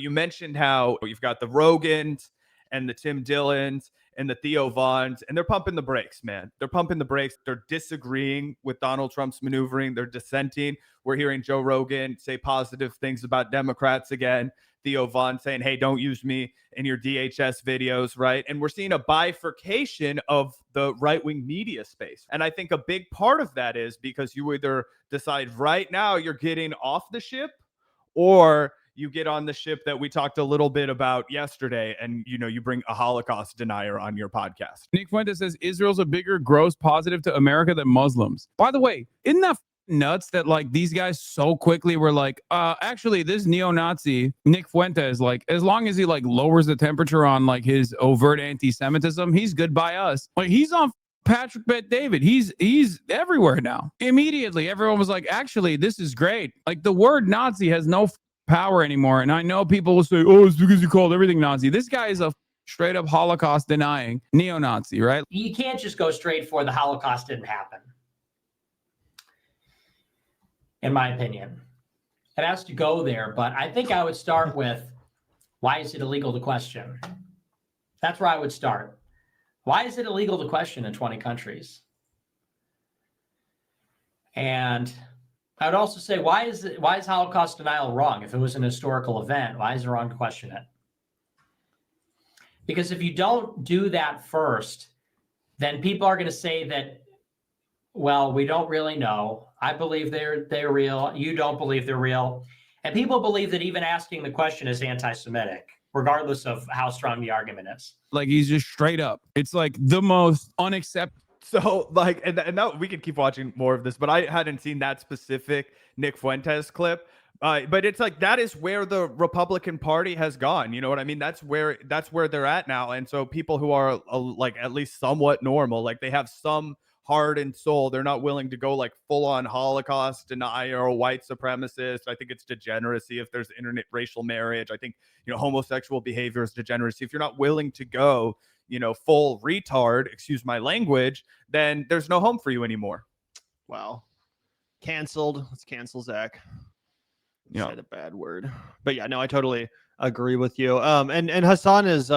You mentioned how you've got the Rogans and the Tim Dillons and the Theo Vaughns, and they're pumping the brakes, man. They're pumping the brakes. They're disagreeing with Donald Trump's maneuvering. They're dissenting. We're hearing Joe Rogan say positive things about Democrats again. Theo Vaughn saying, hey, don't use me in your DHS videos, right? And we're seeing a bifurcation of the right-wing media space. And I think a big part of that is because you either decide right now you're getting off the ship, or you get on the ship that we talked a little bit about yesterday, and you bring a Holocaust denier on your podcast. Nick Fuentes says Israel's a bigger gross positive to America than Muslims. By the way, isn't that nuts that like these guys so quickly were like, actually this neo-Nazi Nick Fuentes, like as long as he like lowers the temperature on like his overt anti-Semitism, he's good by us. Like he's on Patrick Bet David. He's everywhere now. Immediately everyone was like, actually this is great. Like the word Nazi has no power anymore. And I know people will say, oh, it's because you called everything Nazi. This guy is a straight up Holocaust denying neo-Nazi, right? You can't just go straight for the Holocaust didn't happen. In my opinion, it has to go there, but I think I would start with, why is it illegal to question? That's where I would start. Why is it illegal to question in 20 countries? And I would also say, why is Holocaust denial wrong? If it was an historical event, why is it wrong to question it? Because if you don't do that first, then people are going to say that, well, we don't really know. I believe they're real. You don't believe they're real. And people believe that even asking the question is anti-Semitic, regardless of how strong the argument is. Like he's just straight up. It's like the most unacceptable. So like, and now we could keep watching more of this, but I hadn't seen that specific Nick Fuentes clip. But it's like, that is where the Republican Party has gone. You know what I mean? That's where they're at now. And so people who are like at least somewhat normal, like they have some heart and soul. They're not willing to go like full on Holocaust denier or white supremacist. I think it's degeneracy if there's interracial marriage. I think, homosexual behavior is degeneracy. If you're not willing to go, full retard, excuse my language, then there's no home for you anymore. Wow. Canceled. Let's cancel Zach. Yeah. Said a bad word. But yeah, no, I totally agree with you. And Hasan is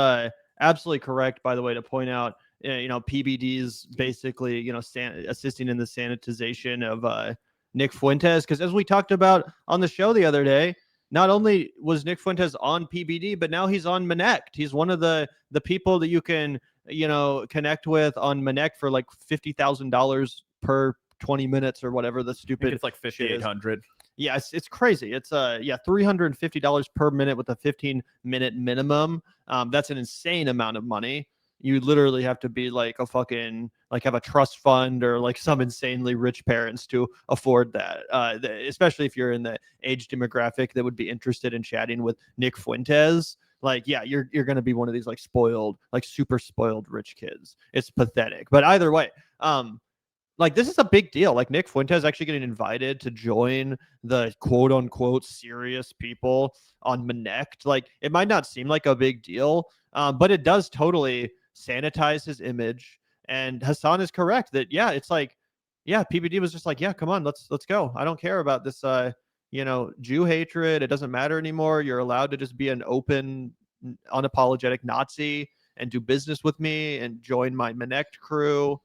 absolutely correct, by the way, to point out, PBD's basically, assisting in the sanitization of Nick Fuentes. Because as we talked about on the show the other day, not only was Nick Fuentes on PBD, but now he's on Minect. He's one of the people that you can, connect with on Minect for like $50,000 per 20 minutes or whatever the stupid. It's like 5,800. Yeah, it's crazy. It's $350 per minute with a 15-minute minimum. That's an insane amount of money. You literally have to be like a fucking, like have a trust fund or like some insanely rich parents to afford that. Especially if you're in the age demographic that would be interested in chatting with Nick Fuentes. Like, yeah, you're going to be one of these like spoiled, like super spoiled rich kids. It's pathetic. But either way, like this is a big deal. Like Nick Fuentes actually getting invited to join the quote unquote serious people on Minect. Like it might not seem like a big deal, but it does totally sanitize his image. And Hasan is correct that, yeah, it's like, yeah, PBD was just like, yeah, come on, let's go. I don't care about this, Jew hatred. It doesn't matter anymore. You're allowed to just be an open, unapologetic Nazi and do business with me and join my Minect crew.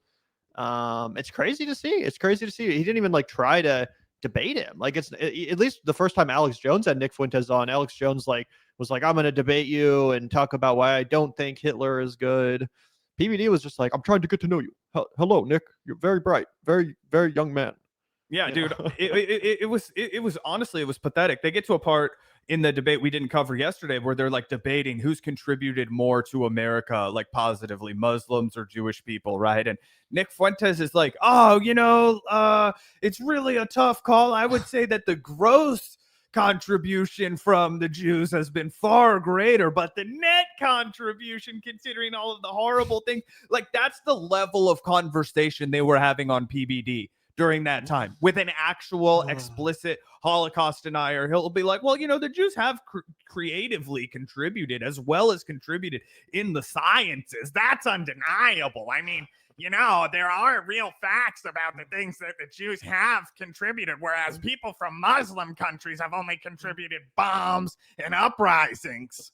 It's crazy to see. He didn't even like try to debate him. Like it's at least the first time Alex Jones had Nick Fuentes on, Alex Jones was like, I'm going to debate you and talk about why I don't think Hitler is good. PBD was just like, I'm trying to get to know you. Hello, Nick. You're very bright, very, very young man. Yeah, dude. It was honestly, it was pathetic. They get to a part in the debate we didn't cover yesterday where they're like debating who's contributed more to America, like positively, Muslims or Jewish people, right? And Nick Fuentes is like, it's really a tough call. I would say that the gross contribution from the Jews has been far greater, but the net contribution, considering all of the horrible things, like that's the level of conversation they were having on PBD during that time with an actual explicit Holocaust denier. He'll be like, well, you know, the Jews have creatively contributed as well as contributed in the sciences. That's undeniable. I mean, you know, there are real facts about the things that the Jews have contributed, whereas people from Muslim countries have only contributed bombs and uprisings.